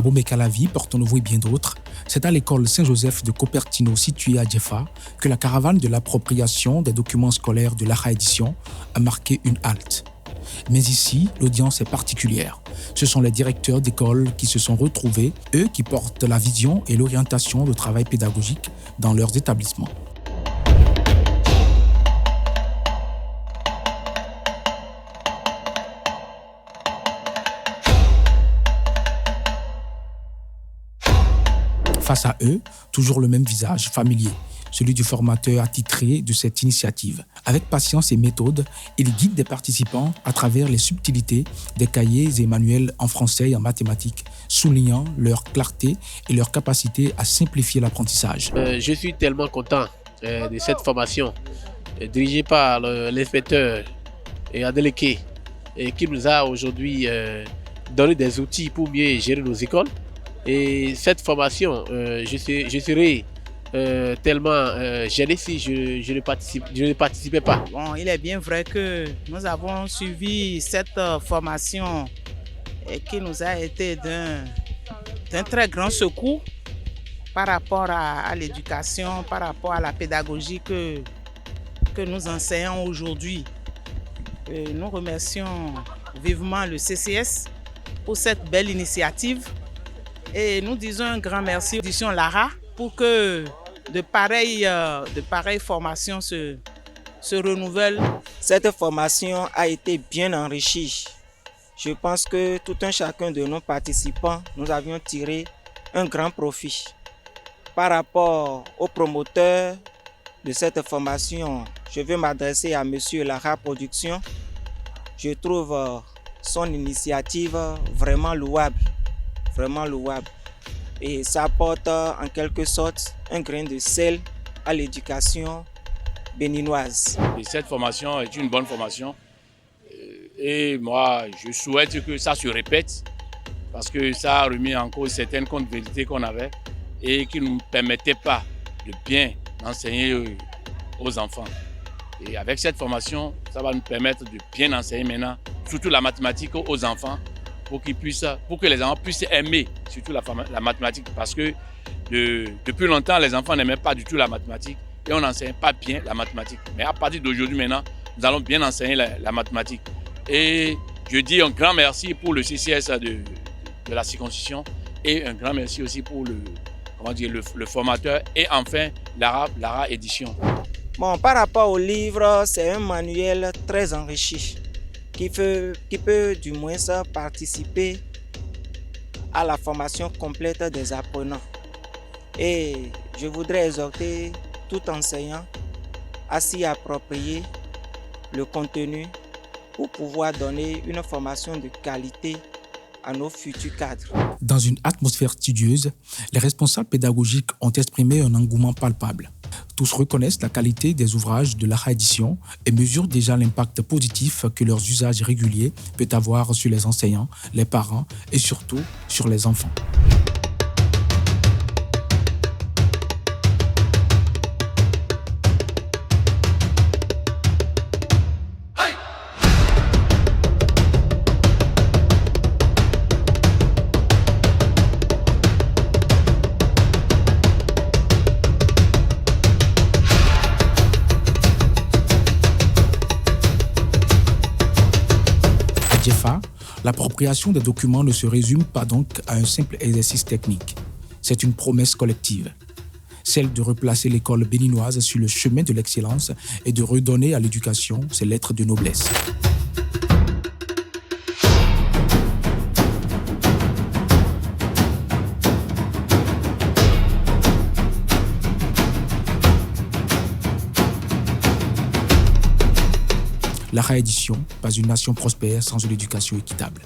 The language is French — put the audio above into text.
Abomey Calavi, Porto Novo et bien d'autres, c'est à l'école Saint-Joseph de Cupertino située à Djefa que la caravane de l'appropriation des documents scolaires de l'AHA Édition a marqué une halte. Mais ici, l'audience est particulière. Ce sont les directeurs d'école qui se sont retrouvés, eux qui portent la vision et l'orientation du travail pédagogique dans leurs établissements. Face à eux, toujours le même visage familier, celui du formateur attitré de cette initiative. Avec patience et méthode, il guide des participants à travers les subtilités des cahiers et manuels en français et en mathématiques, soulignant leur clarté et leur capacité à simplifier l'apprentissage. Je suis tellement content de cette formation dirigée par l'inspecteur Adeleke qui nous a aujourd'hui donné des outils pour mieux gérer nos écoles. Et cette formation, je serais tellement gêné si je ne participais pas. Bon, il est bien vrai que nous avons suivi cette formation qui nous a été d'un très grand secours par rapport à l'éducation, par rapport à la pédagogie que nous enseignons aujourd'hui. Nous remercions vivement le CCS pour cette belle initiative. Et nous disons un grand merci à l'édition Lara pour que de pareilles formations se renouvellent. Cette formation a été bien enrichie. Je pense que tout un chacun de nos participants, nous avions tiré un grand profit. Par rapport aux promoteurs de cette formation, je veux m'adresser à M. Lara Production. Je trouve son initiative vraiment louable. Vraiment louable. Et ça apporte en quelque sorte un grain de sel à l'éducation béninoise. Et cette formation est une bonne formation. Et moi, je souhaite que ça se répète parce que ça a remis en cause certaines contre-vérités qu'on avait et qui ne nous permettaient pas de bien enseigner aux enfants. Et avec cette formation, ça va nous permettre de bien enseigner maintenant, surtout la mathématique aux enfants, pour que les enfants puissent aimer surtout la mathématique, parce que depuis longtemps, les enfants n'aimaient pas du tout la mathématique et on n'enseigne pas bien la mathématique. Mais à partir d'aujourd'hui maintenant, nous allons bien enseigner la mathématique. Et je dis un grand merci pour le CCS de la circoncision et un grand merci aussi pour le formateur et enfin Lara Édition. Bon, par rapport au livre, c'est un manuel très enrichi qui peut du moins participer à la formation complète des apprenants. Et je voudrais exhorter tout enseignant à s'y approprier le contenu pour pouvoir donner une formation de qualité à nos futurs cadres. Dans une atmosphère studieuse, les responsables pédagogiques ont exprimé un engouement palpable. Tous reconnaissent la qualité des ouvrages de l'AHA Édition et mesurent déjà l'impact positif que leur usage régulier peut avoir sur les enseignants, les parents et surtout sur les enfants. L'appropriation des documents ne se résume pas donc à un simple exercice technique. C'est une promesse collective, celle de replacer l'école béninoise sur le chemin de l'excellence et de redonner à l'éducation ses lettres de noblesse. L'AHA Édition, pas une nation prospère sans une éducation équitable.